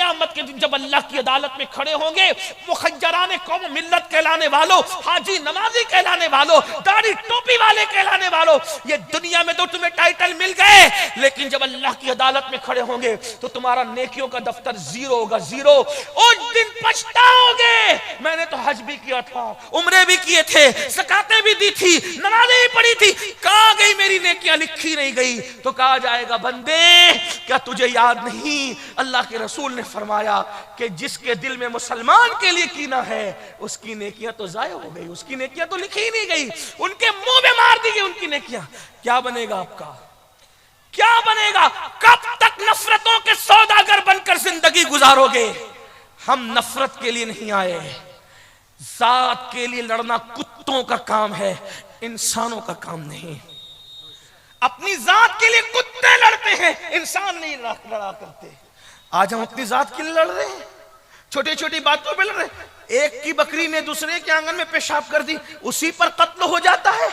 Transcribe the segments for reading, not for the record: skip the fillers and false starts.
क़यामत के दिन जब अल्लाह की अदालत में खड़े होंगे, मुखज्जराने कौम मिल्लत कहलाने वालों, हाजी नमाजी कहलाने वालों, दाढ़ी टोपी वाले कहलाने वालों, ये दुनिया में तो तुम्हें टाइटल मिल गए, लेकिन जब अल्लाह की अदालत में खड़े होंगे तो तुम्हारा नेकियों का दफ्तर जीरो होगा, जीरो। उस दिन पछताओगे, मैंने तो हज भी किया था, उम्रे भी किए थे, ज़कातें भी दी थी, नमाज़ें भी पढ़ी थी, कहाँ गई मेरी नेकियां, लिखी नहीं गई। तो कहा जाएगा, बंदे क्या तुझे याद नहीं, अल्लाह के रसूल ने फरमाया कि जिसके दिल में मुसलमान के लिए कीना है उसकी नेकियां तो जाया हो गई, उसकी नेकियां तो लिखी ही नहीं गई, उनके मुंह में मार दी गई उनकी नेकियां। क्या बनेगा आपका, क्या बनेगा? कब तक नफरतों के सौदागर बनकर जिंदगी गुजारोगे? हम नफरत के लिए नहीं आए, जात के लिए लड़ना कुत्तों का काम है, इंसानों का काम नहीं। अपनी जात के लिए कुत्ते लड़ते हैं, इंसान नहीं लड़ा करते। आज हम अपनी जात के लिए लड़ रहे हैं, छोटी छोटी बातों पे लड़ रहे हैं। एक की बकरी ने दूसरे के आंगन में पेशाब कर दी, उसी पर कत्ल हो जाता है।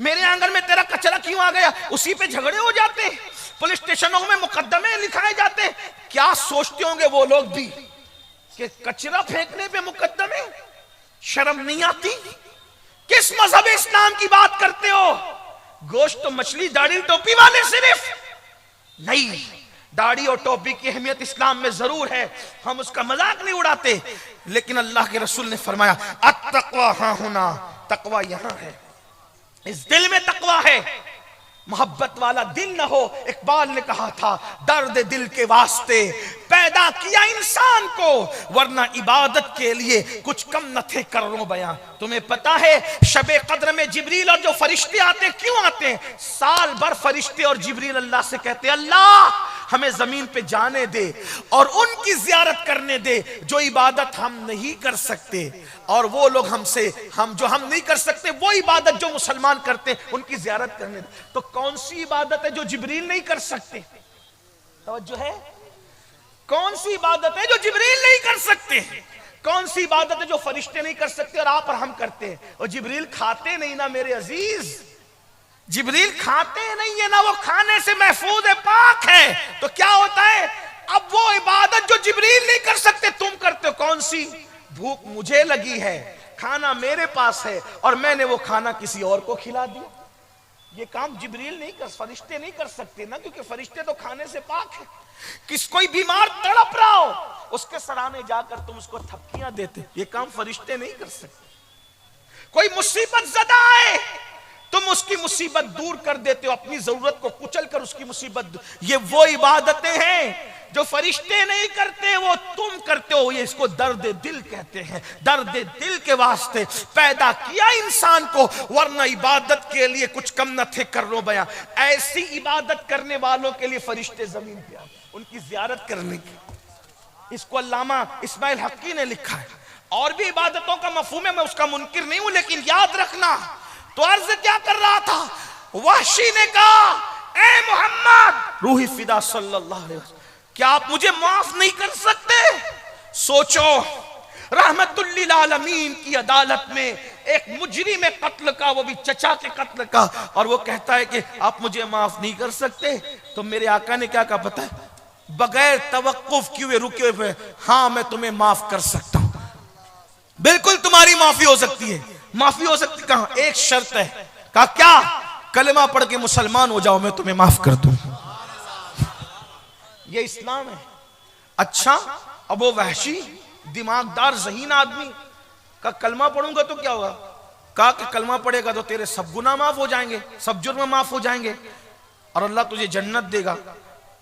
मेरे आंगन में तेरा कचरा क्यों आ गया, उसी पे झगड़े हो जाते हैं, पुलिस स्टेशनों में मुकदमे लिखाए जाते हैं। क्या सोचते होंगे वो लोग भी कि कचरा फेंकने पे मुकदमे? शर्म नहीं आती? किस मजहब इस्लाम की बात करते हो? गोश्त तो मछली दाढ़ी टोपी वाले सिर्फ नहीं, दाढ़ी और टोपी की अहमियत इस्लाम में जरूर है, हम उसका मजाक नहीं उड़ाते, लेकिन अल्लाह के रसूल ने फरमाया अत्तक़वा हाँ होना, तकवा यहां है, इस दिल में तकवा है। मोहब्बत वाला दिल न हो, इकबाल ने कहा था, दर्द दिल के वास्ते पैदा किया इंसान को, वरना इबादत के लिए कुछ कम न थे करोड़ों बयां। तुम्हें पता है शबे कद्र में जिब्रील और जो फरिश्ते आते क्यों आते हैं? साल भर फरिश्ते और जिब्रील अल्लाह से कहते, अल्लाह हमें जमीन पे जाने दे और उनकी जियारत करने दे जो इबादत हम नहीं कर सकते, और वो लोग हमसे हम नहीं कर सकते वो इबादत जो मुसलमान करते उनकी जियारत करने दे। तो कौन सी इबादत है जो जिब्रील नहीं कर सकते? तवज्जो है? कौन सी इबादत है जो जिब्रील नहीं कर सकते? कौन सी इबादत है जो फरिश्ते नहीं कर सकते और आप और हम करते हैं? और जिब्रील खाते नहीं ना मेरे अजीज, जिब्रील खाते नहीं है ना, वो खाने से महफूज है, पाक है। तो क्या होता है, अब वो इबादत जो जिब्रील नहीं कर सकते तुम करते हो। कौन सी? भूख मुझे लगी है, खाना मेरे पास है और मैंने वो खाना किसी और को खिला दिया। ये काम जिब्रील नहीं कर, फरिश्ते नहीं कर सकते ना, क्योंकि फरिश्ते तो खाने से पाक है। किस कोई बीमार तड़प रहा हो, उसके सराहने जाकर तुम उसको थपकियां देते, ये काम फरिश्ते नहीं कर सकते। कोई मुसीबत ज़दा आए, तुम उसकी मुसीबत दूर कर देते हो, अपनी जरूरत को कुचल कर उसकी मुसीबत। ये वो इबादतें हैं जो फरिश्ते नहीं करते, वो तुम करते हो। ये इसको दर्द दिल कहते हैं। दर्द दिल के वास्ते पैदा किया इंसान को, वरना इबादत के लिए कुछ कम न थे करोड़ों बयां। ऐसी इबादत करने वालों के लिए फरिश्ते जमीन पे आए, उनकी जियारत करने की। इसको अल्लामा इस्माइल हक्की ने लिखा है। और भी इबादतों का मफहूम है, मैं उसका मुनकिर नहीं हूं, लेकिन याद रखना। तो अर्ज क्या कर रहा था, वहशी ने कहा, ए मोहम्मद रूही फिदा सल्लल्लाहु अलैहि वसल्लम, क्या आप मुझे माफ नहीं कर सकते? सोचो, रहमतुल लिल आलमीन की अदालत में एक मुजरिम कत्ल का, वो भी चचा के कत्ल का, और वो कहता है कि आप मुझे माफ नहीं कर सकते। तो मेरे आका ने क्या कहा पता है? बगैर तवक्कुफ किए रुके हुए, हाँ मैं तुम्हें माफ कर सकता हूं, बिल्कुल तुम्हारी माफी हो सकती है। माफी हो सकती कहां? एक शर्त है। कहा क्या? कलमा पढ़ के मुसलमान हो जाओ, मैं तुम्हें माफ कर दूं। ये इस्लाम है। अच्छा, अब वो वहशी दिमागदार ज़हीन आदमी का कलमा पढ़ूंगा तो क्या होगा? कहा कि कलमा पढ़ेगा तो तेरे सब गुनाह माफ हो जाएंगे, सब जुर्म माफ हो जाएंगे और अल्लाह तुझे जन्नत देगा।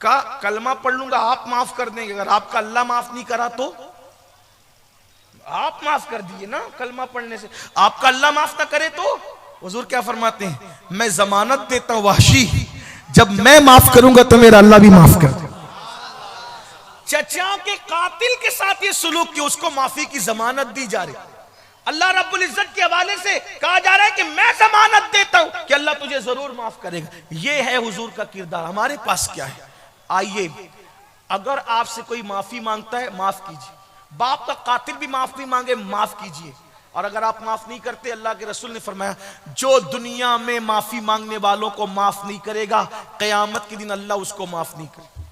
कहा कलमा पढ़ लूंगा, आप माफ कर देंगे, अगर आपका अल्लाह माफ नहीं करा तो आप माफ कर दिए ना कलमा पढ़ने से, आपका अल्लाह माफ ना करे तो? हुजूर क्या फरमाते हैं, मैं जमानत देता हूं वहशी, जब मैं माफ करूंगा तो मेरा अल्लाह भी माफ कर देगा। चचा के कातिल के साथ ये सुलूक किया, उसको माफी की जमानत दी जा रही। अल्लाह रब्बुल इज्जत के हवाले से कहा जा रहा है कि मैं जमानत देता हूं कि अल्लाह तुझे जरूर माफ करेगा। ये है हुजूर का किरदार। हमारे पास क्या है? आइए, अगर आपसे कोई माफी मांगता है माफ कीजिए, बाप का कातिल भी माफी मांगे माफ कीजिए, और अगर आप माफ नहीं करते, अल्लाह के रसूल ने फरमाया जो दुनिया में माफी मांगने वालों को माफ नहीं करेगा, कयामत के दिन अल्लाह उसको माफ नहीं करेगा।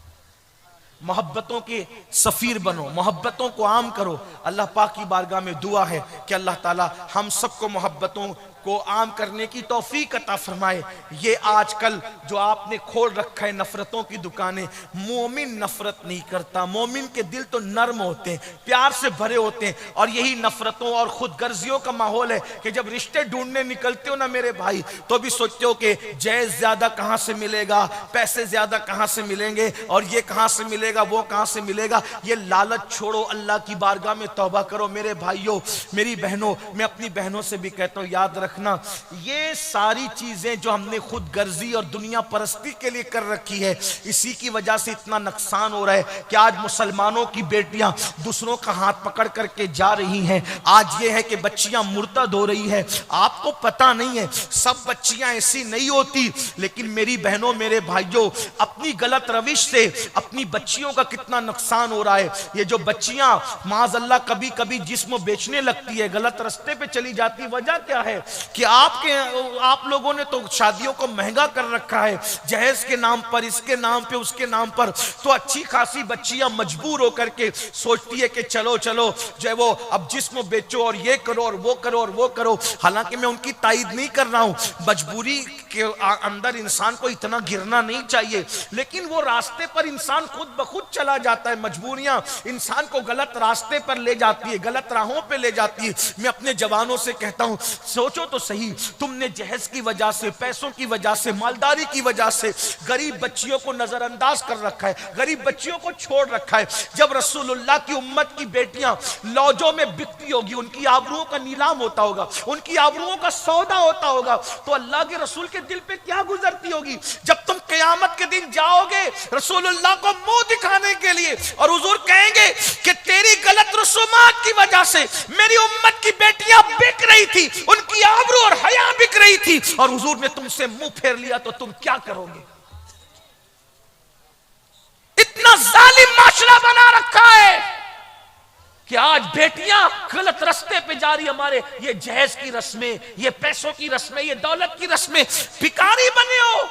मोहब्बतों के सफीर बनो, मोहब्बतों को आम करो। अल्लाह पाक की बारगाह में दुआ है कि अल्लाह ताला हम सबको मोहब्बतों को आम करने की तौफीक अता फरमाए। ये आजकल जो आपने खोल रखा है नफरतों की दुकानें, मोमिन नफरत नहीं करता, मोमिन के दिल तो नर्म होते हैं, प्यार से भरे होते हैं। और यही नफरतों और खुदगर्जियों का माहौल है कि जब रिश्ते ढूंढने निकलते हो ना मेरे भाई, तो भी सोचते हो कि जैज ज्यादा कहां से मिलेगा, पैसे ज्यादा कहां से मिलेंगे, और ये कहां से मिलेगा, वो कहां से मिलेगा। ये लालच छोड़ो, अल्लाह की बारगाह में तौबा करो। मेरे भाइयों, मेरी बहनों, मैं अपनी बहनों से भी कहता हूं, याद रखना ये सारी चीजें जो हमने खुद गर्जी और दुनिया परस्ती के लिए कर रखी है, इसी की वजह से इतना नुकसान हो रहा है कि आज मुसलमानों की बेटियां दूसरों का हाथ पकड़ करके जा रही हैं। आज ये है कि बच्चियां मुर्तद हो रही है। आपको पता नहीं है, सब बच्चियां ऐसी नहीं होती, लेकिन मेरी बहनों, मेरे भाइयों, अपनी गलत रविश से अपनी बच्चियों का कितना नुकसान हो रहा है। ये जो बच्चियां माज़अल्लाह कभी कभी जिस्म बेचने लगती है, गलत रास्ते पे चली जाती है, वजह क्या है कि आप लोगों ने तो शादियों को महंगा कर रखा है, जहेज के नाम पर, इसके नाम पे, उसके नाम पर। तो अच्छी खासी बच्चियां मजबूर होकर के सोचती है कि चलो चलो जो है वो अब जिस्म बेचो और ये करो और वो करो और वो करो। हालांकि मैं उनकी तायद नहीं कर रहा हूं, मजबूरी के अंदर इंसान को इतना गिरना नहीं चाहिए, लेकिन वो रास्ते पर इंसान खुद ब खुद चला जाता है। मजबूरियां इंसान को गलत रास्ते पर ले जाती है, गलत राहों पे ले जाती है। मैं अपने जवानों से कहता हूं, सोचो तो सही, तुमने जहेज की वजह से, पैसों की वजह से, मालदारी की वजह से गरीब बच्चियों को नजरअंदाज कर रखा है, गरीब बच्चियों को छोड़ रखा है। जब रसूलुल्लाह की उम्मत की बेटियां लौजों में बिकती होगी, उनकी आबरूओं का नीलाम होता होगा, उनकी आबरूओं का सौदा होता होगा, तो अल्लाह के रसूल के दिल पे क्या गुजरती होगी। जब तुम क़यामत के दिन जाओगे रसूलुल्लाह को मुंह दिखाने के लिए, और हुजूर कहेंगे कि तेरी गलत रसूमात की वजह से मेरी उम्मत की बेटियां बिक रही थी, उनकी आबरू और हया बिक रही थी, और हुजूर ने तुमसे मुंह फेर लिया, तो तुम क्या करोगे। इतना जालिम माशरा बना रखा है कि आज बेटियां गलत रास्ते पे जा रही। हमारे ये जहेज की रस्में, ये पैसों की रस्में, ये दौलत की रस्में, भिखारी बने हो।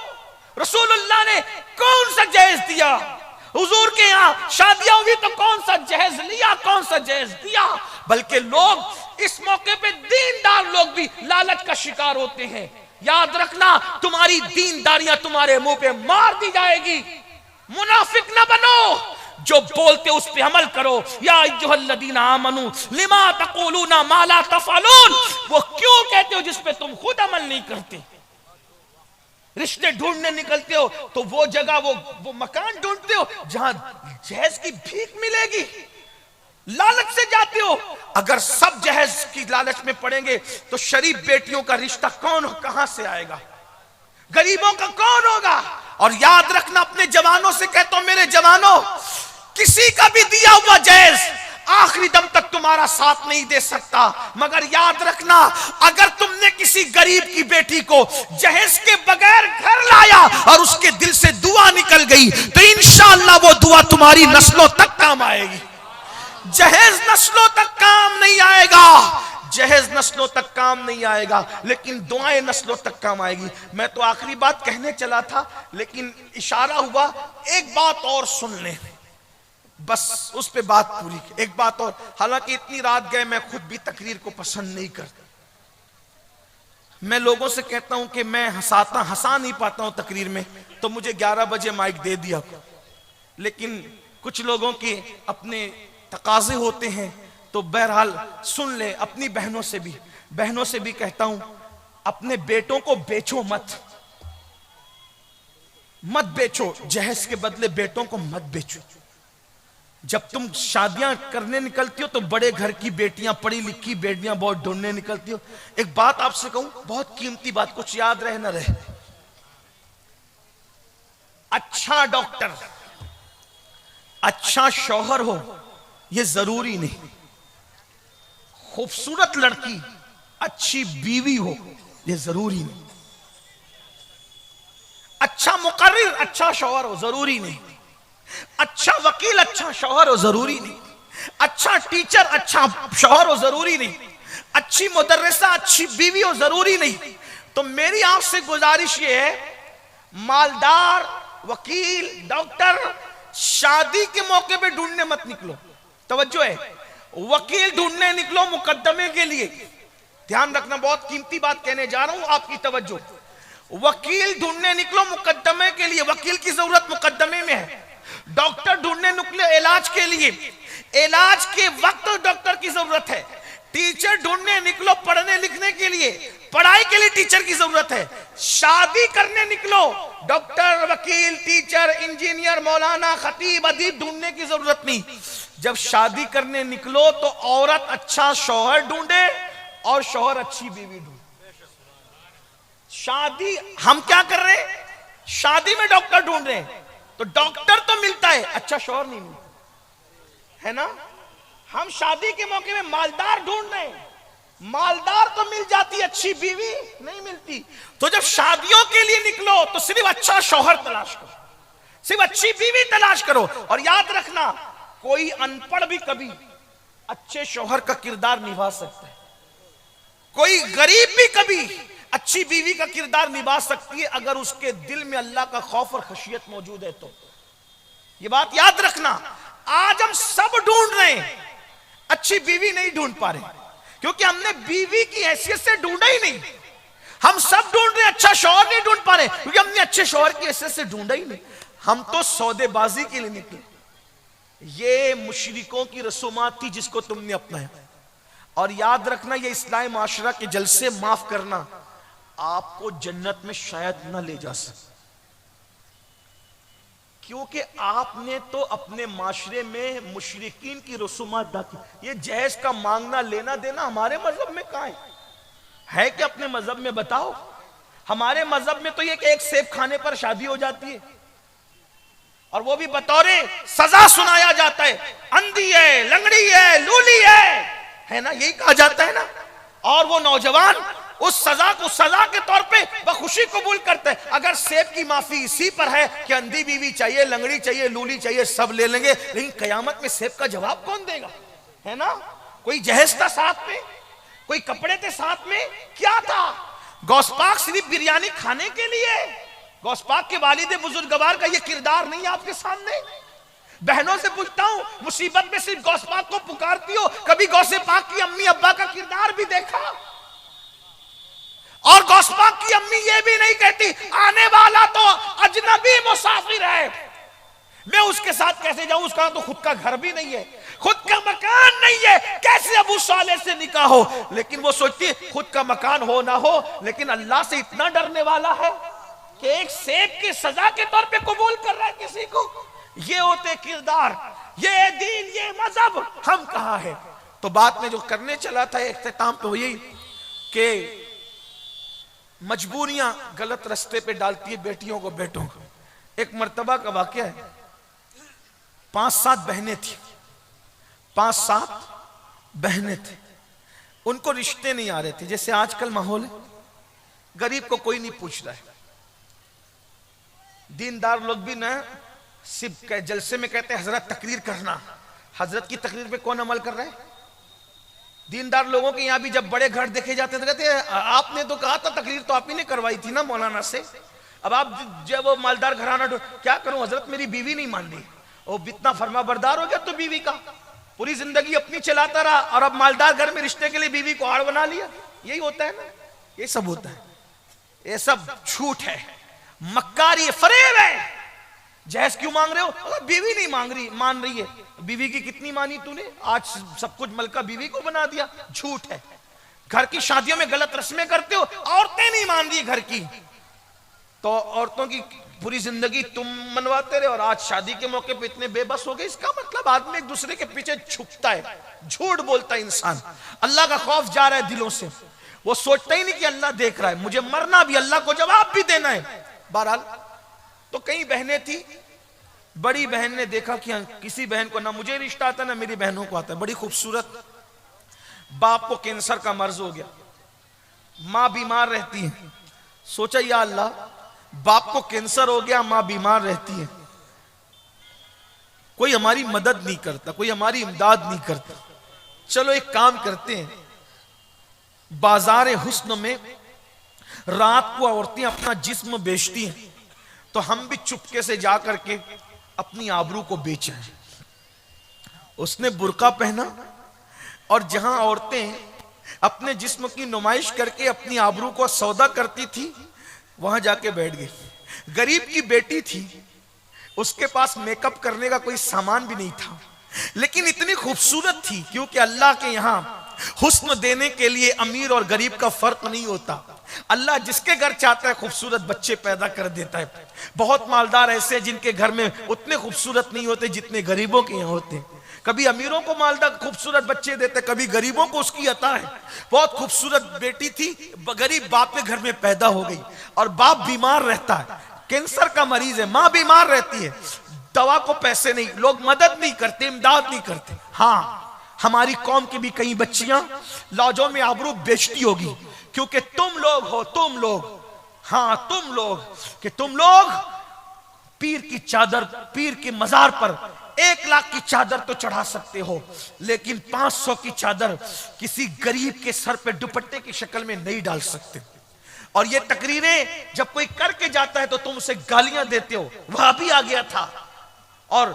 रसूलुल्लाह ने कौन सा जहेज दिया? हुजूर के यहां शादियां हुई तो कौन सा जहेज लिया, कौन सा जहेज दिया? बल्कि लोग इस मौके पे दीनदार लोग भी लालच का शिकार होते हैं। याद रखना, तुम्हारी दीनदारियां तुम्हारे मुंह पे मार दी जाएगी। मुनाफिक ना बनो, जो बोलते उस पे अमल करो। या अय्युहल्लज़ीना आमनू लिमा तक़ूलूना मा ला तफ़अलून, वो क्यों कहते हो जिस पे तुम खुद अमल नहीं करते। रिश्ते ढूंढने निकलते हो तो वो जगह, वो मकान ढूंढते हो जहां जहेज की भीख मिलेगी, लालच से जाते हो। अगर सब जहेज की लालच में पड़ेंगे तो शरीफ बेटियों का रिश्ता कौन, कहां से आएगा, गरीबों का कौन होगा। और याद रखना, अपने जवानों से कहता हूं, मेरे जवानों, किसी का भी दिया हुआ जहेज आखिरी दम तक तुम्हारा साथ नहीं दे सकता, मगर याद रखना, अगर तुमने किसी गरीब की बेटी को जहेज के बगैर घर लाया और उसके दिल से दुआ निकल गई, तो इंशाअल्लाह वो दुआ तुम्हारी नस्लों तक काम आएगी। जहेज नस्लों तक काम नहीं आएगा, जहेज नस्लों तक काम नहीं आएगा, लेकिन दुआएं नस्लों तक काम आएगी। मैं तो आखिरी बात कहने चला था, लेकिन इशारा हुआ, एक बात और सुन ले, बस उस पे बात पूरी। एक बात और, हालांकि इतनी रात गए, मैं खुद भी तकरीर को पसंद नहीं करता। मैं लोगों से कहता हूं कि मैं हंसा नहीं पाता हूं तकरीर में, तो मुझे 11 बजे माइक दे दिया। लेकिन कुछ लोगों के अपने तकाजे होते हैं, तो बहरहाल सुन ले। अपनी बहनों से भी कहता हूं, अपने बेटों को बेचो मत बेचो, जहेज के बदले बेटों को मत बेचो। जब तुम शादियां करने निकलती हो तो बड़े घर की बेटियां, पढ़ी लिखी बेटियां बहुत ढूंढने निकलती हो। एक बात आपसे कहूं, बहुत कीमती बात, कुछ याद रहे ना रहे, अच्छा डॉक्टर, अच्छा शौहर हो ये जरूरी नहीं। खूबसूरत लड़की, अच्छी बीवी हो ये जरूरी नहीं। अच्छा मुकर्रिर, अच्छा शौहर हो जरूरी नहीं। अच्छा वकील, अच्छा शौहर हो जरूरी नहीं। अच्छा टीचर, अच्छा शौहर हो जरूरी नहीं। अच्छी मुदर्रिसा, अच्छी बीवी हो जरूरी नहीं। तो मेरी आपसे गुजारिश ये है, मालदार, वकील, डॉक्टर शादी के मौके पे ढूंढने मत निकलो, तवज्जो है, वकील ढूंढने निकलो मुकदमे के लिए। ध्यान रखना, बहुत कीमती बात कहने जा रहा हूं, आपकी तवज्जो। वकील ढूंढने निकलो मुकदमे के लिए, वकील की जरूरत मुकदमे में है। डॉक्टर ढूंढने निकले इलाज के लिए, इलाज के वक्त डॉक्टर की जरूरत है। टीचर ढूंढने निकलो पढ़ने लिखने के लिए, पढ़ाई के लिए टीचर की जरूरत है। शादी करने निकलो, डॉक्टर, वकील, टीचर, इंजीनियर, मौलाना, खतीब, अदीब ढूंढने की जरूरत नहीं। जब शादी करने निकलो तो औरत अच्छा शौहर ढूंढे और शौहर अच्छी बीवी ढूंढे। शादी हम क्या कर रहे हैं, शादी में डॉक्टर ढूंढ रहे हैं, तो डॉक्टर तो मिलता है, अच्छा शौहर नहीं मिलता है ना। हम शादी के मौके में मालदार ढूंढ रहे हैं, मालदार तो मिल जाती, अच्छी बीवी नहीं मिलती। तो जब शादियों के लिए निकलो तो सिर्फ अच्छा शौहर तलाश करो, सिर्फ अच्छी बीवी तलाश करो। और याद रखना, कोई अनपढ़ भी कभी अच्छे शौहर का किरदार निभा सकता है, कोई गरीब भी कभी अच्छी बीवी का किरदार निभा सकती है, अगर उसके दिल में अल्लाह का खौफ और खशियत मौजूद है तो। ये बात याद रखना। आज हम सब ढूंढ रहे हैं, अच्छी बीवी नहीं ढूंढ पा रहे, क्योंकि हमने बीवी की हैसियत से ढूंढा ही नहीं। हम सब ढूंढ रहे हैं, अच्छा शौहर नहीं ढूंढ पा रहे, क्योंकि हमने अच्छे शौहर की हैसियत से ढूंढा ही नहीं। हम तो सौदेबाजी के लिए निकले। ये मुशरिकों की रसूमात थी जिसको तुमने अपनाया। और याद रखना, ये इस्लामी माशरा के जलसे माफ करना आपको जन्नत में शायद न ले जा सके, क्योंकि आपने तो अपने माशरे में मुशरिकीन की रसूमात दाखिल। ये जहेज का मांगना लेना देना हमारे मजहब में कहां है कि अपने मजहब में बताओ। हमारे मजहब में तो ये कि एक सेब खाने पर शादी हो जाती है, और वो भी बतौरे सजा सुनाया जाता है, अंधी है, लंगड़ी है, लूली है ना, यही कहा जाता है ना। और वो नौजवान उस सजा को सजा के तौर पे बखुशी कबूल करते हैं। अगर सेब की माफी इसी पर है कि अंधी बीवी चाहिए, लंगड़ी चाहिए, लूली चाहिए, सब ले लेंगे, लेकिन कयामत में सेब का जवाब कौन देगा, है ना। कोई जहेज था साथ में, कोई कपड़े थे साथ में, क्या था। गौसपाक सिर्फ बिरयानी खाने के लिए, गौसपाक के वालिद बुजुर्गवार का ये किरदार नहीं आपके सामने। बहनों से पूछता हूं, मुसीबत में सिर्फ गौसपाक को पुकारती हो, कभी गौसे पाक की अम्मी अब्बा का किरदार भी देखा। और गौसपाक की अम्मी ये भी नहीं कहती आने वाला तो अजनबी मुसाफिर है, मैं उसके साथ कैसे जाऊं, उसका तो खुद का घर भी नहीं है, खुद का मकान नहीं है, कैसे अबू साले से निकाह हो। लेकिन वो सोचती है खुद का मकान हो ना हो, लेकिन अल्लाह से इतना डरने वाला है कि एक सेब की सजा के तौर पे कबूल कर रहा है किसी को। ये होते किरदार, ये दीन, ये मजहब, हम कहां है। तो बात में जो करने चला था इख्तिताम पे, यही कि मजबूरियां गलत रास्ते पे डालती है बेटियों को, बेटों को। एक मर्तबा का वाकया है, 5-7 बहनें थी, 5-7 बहनें थी, उनको रिश्ते नहीं आ रहे थे। जैसे आजकल माहौल है, गरीब को कोई नहीं पूछ रहा है। दीनदार लोग भी ना सिर्फ जलसे में कहते हैं हजरत तकरीर करना, हजरत की तकरीर पे कौन अमल कर रहा है। दीनदार लोगों के यहाँ भी जब बड़े घर देखे जाते थे, कहते आपने तो कहा था, तकरीर तो आप ही ने करवाई थी ना मौलाना से, अब आप जब वो मालदार घराना, क्या करूं हजरत मेरी बीवी नहीं मान रही। वो इतना फरमा बरदार हो गया तो बीवी का, पूरी जिंदगी अपनी चलाता रहा, और अब मालदार घर में रिश्ते के लिए बीवी को आड़ बना लिया। यही होता है ना, ये सब होता है, ये सब झूठ है, मक्कारी, फरेब है। जहेज क्यों मांग रहे हो, अगर बीवी नहीं मान रही है, बीवी की कितनी मानी तूने, आज सब कुछ मलका बीवी को बना दिया, झूठ है। घर की शादियों में गलत रस्में करते हो, औरतें नहीं मान रही घर की, तो औरतों की पूरी जिंदगी तुम मनवाते रहे, और आज शादी के मौके पे इतने बेबस हो गए। इसका मतलब आदमी एक दूसरे के पीछे छुपता है, झूठ बोलता है इंसान, अल्लाह का खौफ जा रहा है दिलों से, वो सोचता ही नहीं कि अल्लाह देख रहा है, मुझे मरना भी, अल्लाह को जवाब भी देना है। बहरहाल तो कई बहनें थी, बड़ी बहन ने देखा कि किसी बहन को ना मुझे रिश्ता आता ना मेरी बहनों को आता है, बड़ी खूबसूरत, बाप को कैंसर का मर्ज हो गया, माँ बीमार रहती है। सोचा या अल्लाह, बाप को कैंसर हो गया, माँ बीमार रहती है, कोई हमारी मदद नहीं करता, कोई हमारी इमदाद नहीं करता, चलो एक काम करते हैं, बाजार हुस्न में रात को औरतें अपना जिस्म बेचती हैं, तो हम भी चुपके से जा करके अपनी आबरू को बेचा है। उसने बुर्का पहना और जहां औरतें अपने जिस्म की नुमाइश करके अपनी आबरू को सौदा करती थी वहां जाके बैठ गई। गरीब की बेटी थी, उसके पास मेकअप करने का कोई सामान भी नहीं था, लेकिन इतनी खूबसूरत थी, क्योंकि अल्लाह के यहां हुस्न देने के लिए अमीर और गरीब का फर्क नहीं होता। अल्लाह जिसके घर चाहता है खूबसूरत बच्चे पैदा कर देता है। बहुत मालदार ऐसे जिनके घर में उतने खूबसूरत नहीं होते जितने गरीबों के यहाँ होते हैं। कभी अमीरों को मालदार खूबसूरत बच्चे देते, कभी गरीबों को उसकी अता है। बहुत खूबसूरत बेटी थी, गरीब बाप के घर में पैदा हो गई और बाप बीमार रहता है, कैंसर का मरीज है, माँ बीमार रहती है, दवा को पैसे नहीं, लोग मदद नहीं करते, इमदाद नहीं करते। हाँ, हमारी कौम की भी कई बच्चियां लॉजों में आबरू बेचती होगी, क्योंकि तुम लोग हो, तुम लोग, हाँ तुम लोग, कि तुम लोग पीर की चादर, पीर के मजार पर 1 लाख की चादर तो चढ़ा सकते हो, लेकिन 500 की चादर किसी गरीब के सर पे दुपट्टे की शक्ल में नहीं डाल सकते। और ये तकरीरें जब कोई करके जाता है तो तुम उसे गालियां देते हो। वह भी आ गया था और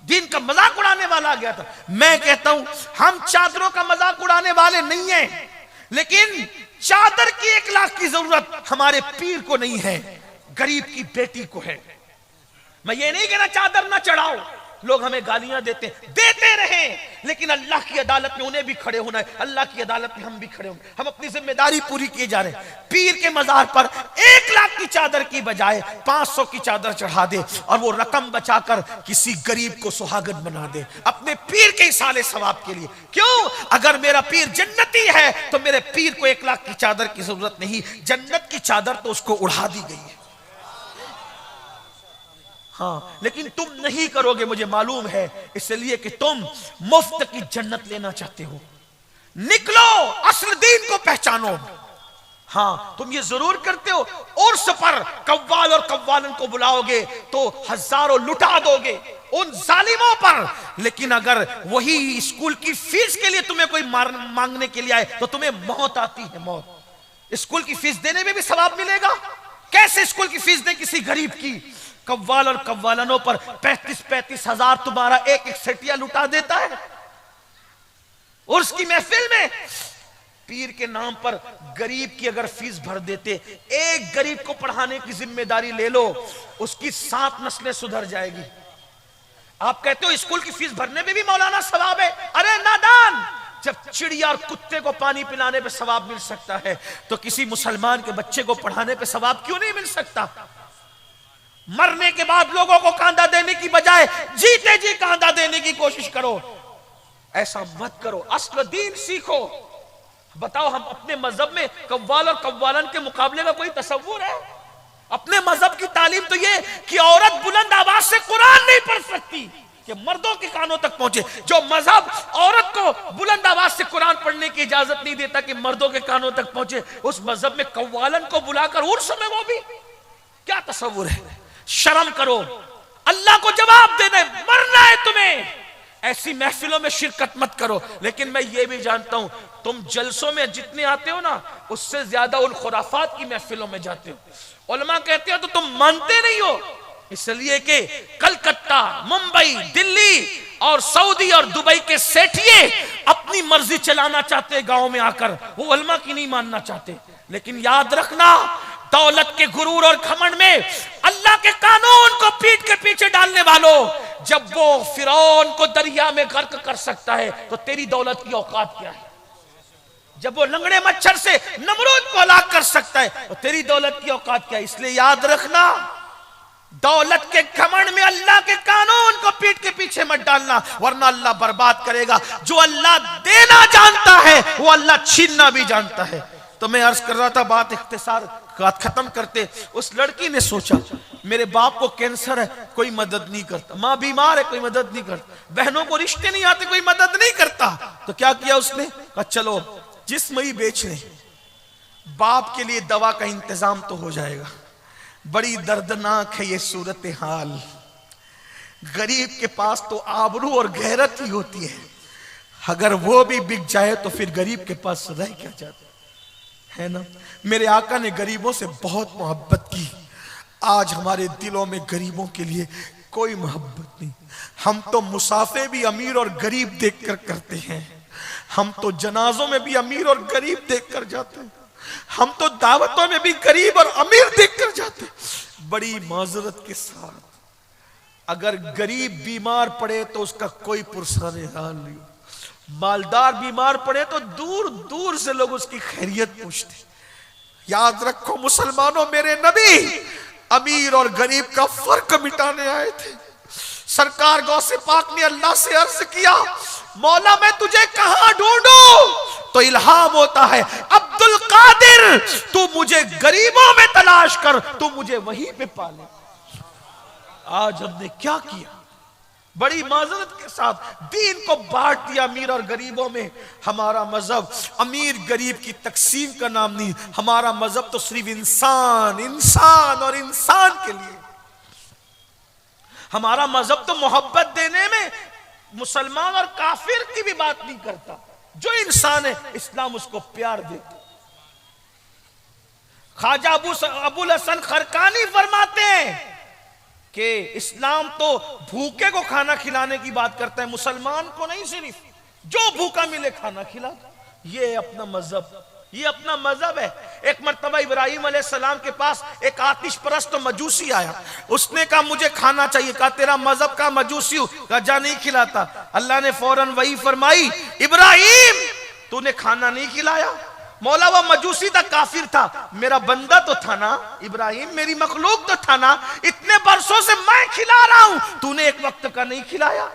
दिन का मजाक उड़ाने वाला आ गया था। मैं कहता हूं हम चादरों का मजाक उड़ाने वाले नहीं हैं, लेकिन चादर की 1 लाख की जरूरत हमारे पीर को नहीं है, गरीब की बेटी को है। मैं ये नहीं कहना चादर ना चढ़ाओ, लोग हमें गालियां देते रहें, लेकिन अल्लाह की अदालत में उन्हें भी खड़े होना है, अल्लाह की अदालत में हम भी खड़े होंगे। हम अपनी जिम्मेदारी पूरी किए जा रहे हैं। पीर के मजार पर 1 लाख की चादर की बजाय 500 की चादर चढ़ा दे और वो रकम बचाकर किसी गरीब को सुहागन बना दे अपने पीर के इसाले सवाब के लिए। क्यों? अगर मेरा पीर जन्नती है तो मेरे पीर को 1 लाख की चादर की जरूरत नहीं, जन्नत की चादर तो उसको उड़ा दी गई है। हाँ, लेकिन तुम नहीं करोगे, मुझे मालूम है, इसलिए कि तुम मुफ्त की जन्नत लेना चाहते हो। निकलो, असल दीन को पहचानो। हाँ, तुम ये जरूर करते हो, उर्स पर कव्वाल और कव्वालन को बुलाओगे तो हजारों लुटा दोगे उन जालिमों पर, लेकिन अगर वही स्कूल की फीस के लिए तुम्हें कोई मांगने के लिए आए तो तुम्हें मौत आती है। मौत। स्कूल की फीस देने में भी सवाब मिलेगा। कैसे स्कूल की फीस दे किसी गरीब की? कव्वाल और कव्वालनों पर 35-35 हजार तुम्हारा एक सेटिया लुटा देता है। और उसकी महफिल में पीर के नाम पर गरीब की अगर फीस भर देते, एक गरीब को पढ़ाने की जिम्मेदारी ले लो, उसकी 7 नस्लें सुधर जाएगी। आप कहते हो स्कूल की फीस भरने में भी मौलाना सवाब है। अरे नादान, जब चिड़िया और कुत्ते को पानी पिलाने पे सवाब मिल सकता है तो किसी मुसलमान के बच्चे को पढ़ाने पे सवाब क्यों नहीं मिल सकता? मरने के बाद लोगों को कांधा देने की बजाय जीते जी कांधा देने की कोशिश करो। ऐसा मत करो, असल दीन सीखो। बताओ, हम अपने मजहब में कव्वाल और कव्वालन के मुकाबले का कोई तसव्वुर है? अपने मजहब की तालीम तो ये कि औरत बुलंद आवाज से कुरान नहीं पढ़ सकती, कि मर्दों के कानों तक पहुंचे। जो मजहब औरत को बुलंद आवाज से कुरान पढ़ने की इजाजत नहीं देता कि मर्दों के कानों तक पहुंचे, उस मजहब में कव्वालन को बुलाकर उर्स में वो भी क्या तसव्वुर है? शर्म करो, अल्लाह को जवाब देना है, मरना है तुम्हें। ऐसी महफिलों में शिरकत मत करो। लेकिन मैं ये भी जानता हूं, तुम जलसों में जितने आते हो ना, उससे ज्यादा उन खुराफात की महफिलों में जाते हो। उलमा कहते हो तो तुम मानते नहीं हो, इसलिए कि कलकत्ता, मुंबई, दिल्ली और सऊदी और दुबई के सेठिए अपनी मर्जी चलाना चाहते गांव में आकर, वो उलमा की नहीं मानना चाहते। लेकिन याद रखना, दौलत के गुरूर और घमंड में अल्लाह के कानून को पीठ के पीछे डालने वालों, जब वो फिरौन को दरिया में गर्क कर सकता है तो तेरी दौलत की औकात क्या है? जब वो लंगड़े मच्छर से नमरूद को हलाक कर सकता है तो तेरी दौलत की औकात क्या है? इसलिए याद रखना, दौलत के घमंड में अल्लाह के कानून को पीठ के पीछे मत डालना, वरना अल्लाह बर्बाद करेगा। जो अल्लाह देना जानता है वो अल्लाह छीनना भी जानता है। तो मैं अर्ज कर रहा था, बात इख्तिसार खत्म करते, उस लड़की ने सोचा मेरे बाप को कैंसर है, कोई मदद नहीं करता, माँ बीमार है, कोई मदद नहीं करता, बहनों को रिश्ते नहीं आते, कोई मदद नहीं करता। तो क्या किया उसने? कहा चलो जिस्म ही बेच ले, बाप के लिए दवा का इंतजाम तो हो जाएगा। बड़ी दर्दनाक है ये सूरत हाल। गरीब के पास तो आबरू और गैरत ही होती है, अगर वो भी बिक जाए तो फिर गरीब के पास रह क्या जाता है ना। मेरे आका ने गरीबों से बहुत मोहब्बत की। आज हमारे दिलों में गरीबों के लिए कोई मोहब्बत नहीं। हम तो मुसाफे भी अमीर और गरीब देखकर करते हैं, हम तो जनाजों में भी अमीर और गरीब देखकर जाते हैं, हम तो दावतों में भी गरीब और अमीर देखकर जाते हैं। बड़ी माजरत के साथ अगर गरीब बीमार पड़े तो उसका कोई पुरसाने हाल नहीं, मालदार बीमार पड़े तो दूर दूर से लोग उसकी खैरियत पूछते। याद रखो मुसलमानों, मेरे नबी अमीर और गरीब का फर्क मिटाने आए थे। सरकार गौसे पाक ने अल्लाह से अर्ज किया, मौला मैं तुझे कहां ढूंढूं? तो इल्हाम होता है, अब्दुल कादिर तू मुझे गरीबों में तलाश कर, तू मुझे वहीं पे पाले। आज हमने क्या किया? बड़ी माजरत के साथ दीन को बांट दिया अमीर और गरीबों में। हमारा मजहब अमीर गरीब की तकसीम का नाम नहीं, हमारा मजहब तो सिर्फ इंसान इंसान और इंसान के लिए। हमारा मजहब तो मोहब्बत देने में मुसलमान और काफिर की भी बात नहीं करता। जो इंसान है इस्लाम उसको प्यार देता। ख्वाजा अबुल हसन खरकानी फरमाते हैं कि इस्लाम तो भूखे को खाना खिलाने की बात करता है, मुसलमान को नहीं, सिर्फ जो भूखा मिले खाना खिला। ये अपना मजहब, ये अपना मजहब है। एक मर्तबा इब्राहिम अलैहिस्सलाम के पास एक आतिश परस्त मजूसी आया, उसने कहा मुझे खाना चाहिए। कहा तेरा मजहब का मजूसी हूं? कहा जा नहीं खिलाता। अल्लाह ने फौरन वही फरमाई, इब्राहिम तूने खाना नहीं खिलाया। मौला वो मजूसी था, काफिर था, मेरा बंदा तो था ना इब्राहिम, मेरी मखलूक तो था ना, इतने बरसों से मैं खिला रहा हूं, तूने एक वक्त का नहीं खिलाया।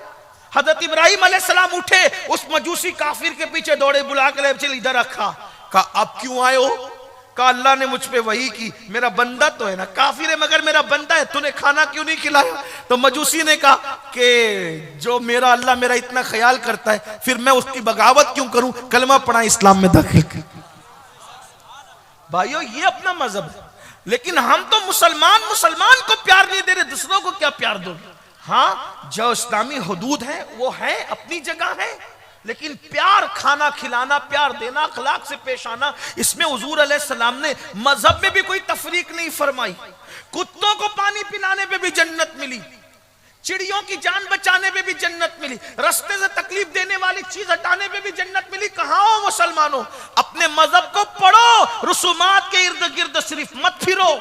हजरत इब्राहिम अलैहिस्सलाम उठे, उस मजूसी काफिर के पीछे दौड़े, बुला कर चल इधर रखा। कहा अब क्यों आए हो? कहा अल्लाह ने मुझ पे वही की, मेरा बंदा तो है ना, काफिर है मगर मेरा बंदा है, तूने खाना क्यों नहीं खिलाया? तो मजूसी ने कहा कि जो मेरा अल्लाह मेरा इतना ख्याल करता है, फिर मैं उसकी बगावत क्यों करूं? कलमा पढ़ा, इस्लाम में दाखिल कर। भाइयों ये अपना मजहब है, लेकिन हम तो मुसलमान को प्यार नहीं दे रहे, दूसरों को क्या प्यार दोगे? हाँ, जो इस्लामी हुदूद है वो है, अपनी जगह है, लेकिन प्यार खाना खिलाना, प्यार देना, अखलाक से पेश आना, इसमें हुजूर अलैहिस्सलाम ने मजहब में भी कोई तफरीक नहीं फरमाई। कुत्तों को पानी पिलाने पे भी जन्नत मिली, चिड़ियों की जान बचाने पे भी जन्नत मिली, रास्ते से तकलीफ देने वाली चीज हटाने पे भी जन्नत मिली। कहां हो मुसलमानों? अपने मजहब को पढ़ो, रसूमात के इर्द गिर्द सिर्फ मत फिरो,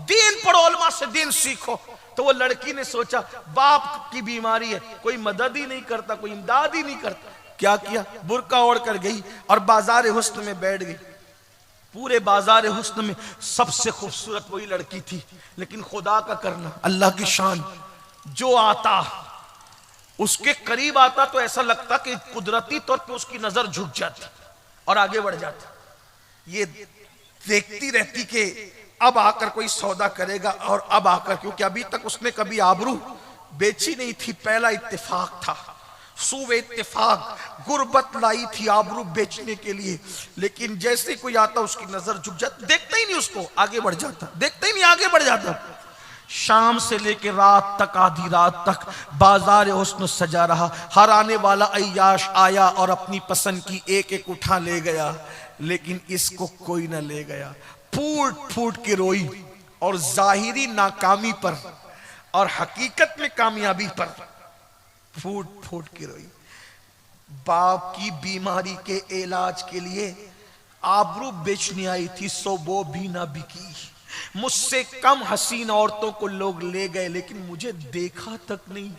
दीन पढ़ो, उलमा से दीन सीखो। तो वो लड़की ने सोचा बाप की बीमारी है, कोई मदद ही नहीं करता, कोई इमदाद ही नहीं करता। क्या किया? बुर्का ओढ़ कर गई और बाजार हुस्न में बैठ गई। पूरे बाजार हुस्न में सबसे खूबसूरत वही लड़की थी, लेकिन खुदा का करना, अल्लाह की शान, जो आता उसके करीब आता तो ऐसा लगता कि कुदरती तौर पे उसकी नजर झुक जाती और आगे बढ़ जाती। ये देखती रहती कि अब आकर कोई सौदा करेगा, और अब आकर, क्योंकि अभी तक उसने कभी आबरू बेची नहीं थी, पहला इत्तेफाक था, सूबे इत्तेफाक गुर्बत लाई थी आबरू बेचने के लिए। लेकिन जैसे कोई आता उसकी नजर झुक जाती, देखता ही नहीं उसको, आगे बढ़ जाता, देखता ही नहीं आगे बढ़ जाता। शाम से लेकर रात तक, आधी रात तक बाजार हुस्न सजा रहा। हर आने वाला अय्याश आया और अपनी पसंद की एक एक उठा ले गया, लेकिन इसको कोई ना ले गया। फूट फूट के रोई, और जाहिरी नाकामी पर और हकीकत में कामयाबी पर फूट फूट के रोई। बाप की बीमारी के इलाज के लिए आबरू बेचने आई थी, सो वो भी ना बिकी। मुझसे कम हसीन औरतों को लोग ले गए, लेकिन मुझे देखा तक नहीं।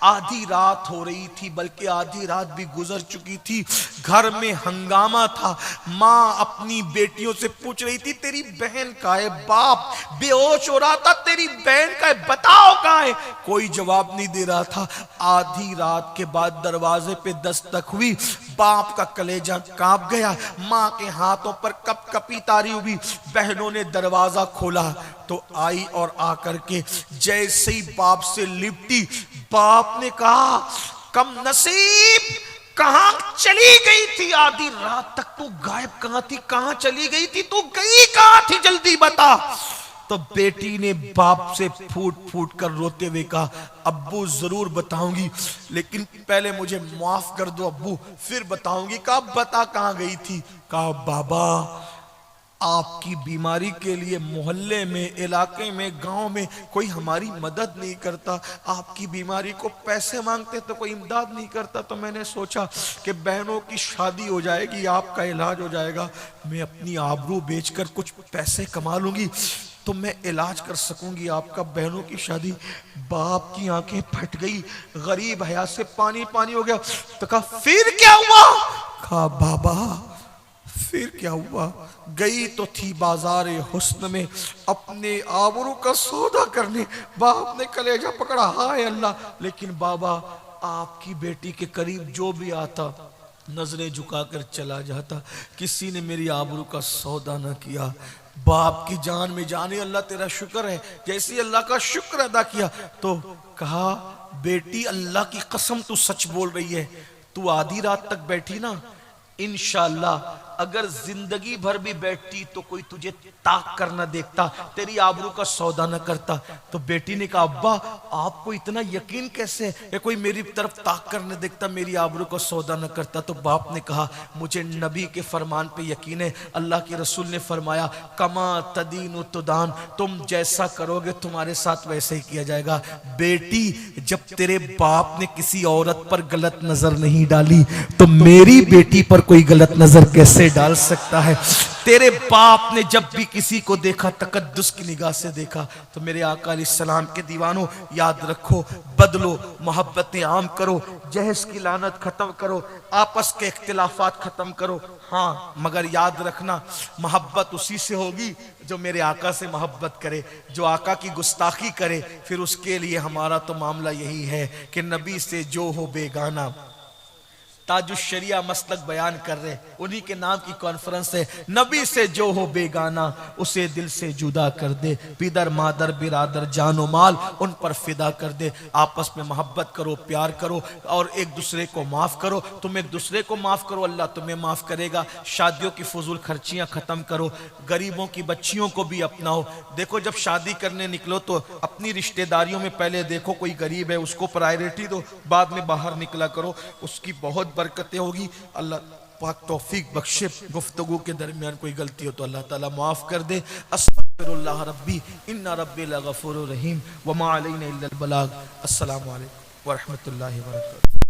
आधी रात हो रही थी, बल्कि आधी रात भी गुजर चुकी थी। घर में हंगामा था। माँ अपनी बेटियों से पूछ रही थी तेरी बहन कहाँ है? बाप बेहोश हो रहा था, तेरी बहन कहाँ है, बताओ कहाँ है? कोई जवाब नहीं दे रहा था। आधी रात के बाद दरवाजे पे दस्तक हुई। बाप का कलेजा कांप गया। माँ के हाथों पर कपकपी तारी हुई। बहनों ने दरवाजा खोला तो आई, और आकर के जैसे ही बाप से लिपटी, बाप ने कहा कम नसीब, कहां चली गई थी? आधी रात तक तू गायब कहां थी? कहां चली गई थी? तू गई कहां थी? जल्दी बता। तो बेटी ने बाप से फूट फूट कर रोते हुए कहा अब्बू जरूर बताऊंगी, लेकिन पहले मुझे माफ कर दो अब्बू, फिर बताऊंगी। कहा बता कहां गई थी? कहा बाबा आपकी बीमारी के लिए मोहल्ले में, इलाके में, गांव में कोई हमारी मदद नहीं करता, आपकी बीमारी को पैसे मांगते तो कोई इमदाद नहीं करता। तो मैंने सोचा कि बहनों की शादी हो जाएगी, आपका इलाज हो जाएगा, मैं अपनी आबरू बेचकर कुछ पैसे कमा लूंगी तो मैं इलाज कर सकूंगी आपका। बहनों की शादी। बाप की आंखें फट गई, गरीब हया से पानी पानी हो गया। तो कहा फिर क्या हुआ? कहा बाबा फिर क्या हुआ? गई तो थी बाजार हुस्न में अपने आबरू का सौदा करने। बाप ने कलेजा पकड़ा, हाय अल्लाह। लेकिन बाबा आपकी बेटी के करीब जो भी आता नजरें झुकाकर चला जाता, किसी ने मेरी आबरू का सौदा न किया। बाप की जान में जाने, अल्लाह तेरा शुक्र है। जैसे अल्लाह का शुक्र अदा किया तो कहा बेटी अल्लाह की कसम तू सच बोल रही है, तू आधी रात तक बैठी ना, इंशाअल्लाह अगर जिंदगी भर भी बैठती तो कोई तुझे ताक कर न देखता, तेरी आबरू का सौदा न करता। तो बेटी ने कहा अब्बा आपको इतना यकीन कैसे है, कोई मेरी तरफ ताक कर न देखता, मेरी आबरू का सौदा न करता। तो बाप ने कहा मुझे नबी के फरमान पे यकीन है, अल्लाह के रसूल ने फरमाया कमा तदीन तुदान, तुम जैसा करोगे तुम्हारे साथ वैसे ही किया जाएगा। बेटी जब तेरे बाप ने किसी औरत पर गलत नजर नहीं डाली तो मेरी बेटी पर कोई गलत नजर कैसे डाल सकता है? तेरे बाप ने जब भी किसी को देखा तकद्दुस की निगाह से देखा। तो मेरे आका अलैहिस्सलाम के दीवानों याद रखो, बदलो, मोहब्बतें आम करो, जहस की लानत खत्म करो, आपस के इख्तिलाफात खत्म करो। हाँ मगर याद रखना मोहब्बत उसी से होगी जो मेरे आका से मोहब्बत करे। जो आका की गुस्ताखी करे फिर उसके लिए हमारा तो मामला यही है कि नबी से जो हो बेगाना। ताजुश शरिया मसलक बयान कर रहे, उन्हीं के नाम की कॉन्फ्रेंस है। नबी से जो हो बेगाना उसे दिल से जुदा कर दे, पिदर मादर बिरादर जानो माल उन पर फिदा कर दे। आपस में मोहब्बत करो, प्यार करो और एक दूसरे को माफ करो। तुम एक दूसरे को माफ करो, अल्लाह तुम्हें माफ करेगा। शादियों की फजूल खर्चियां खत्म करो, गरीबों की बच्चियों को भी अपनाओ। देखो जब शादी करने निकलो तो अपनी रिश्तेदारियों में पहले देखो कोई गरीब है उसको प्रायोरिटी दो, बाद में बाहर निकला करो, उसकी बहुत बरकतें होगी। अल्लाह पाक तौफीक बख्शे। गुफ्तगू के दरमियान कोई गलती हो तो अल्लाह ताला माफ कर दे। अस्तगफिरुल्लाह रब्बी इन्ना रब्बी लगफूरुर रहीम व मा अलैना इल्लल बलाग। अस्सलामु अलैकुम व रहमतुल्लाहि व बरकातहू।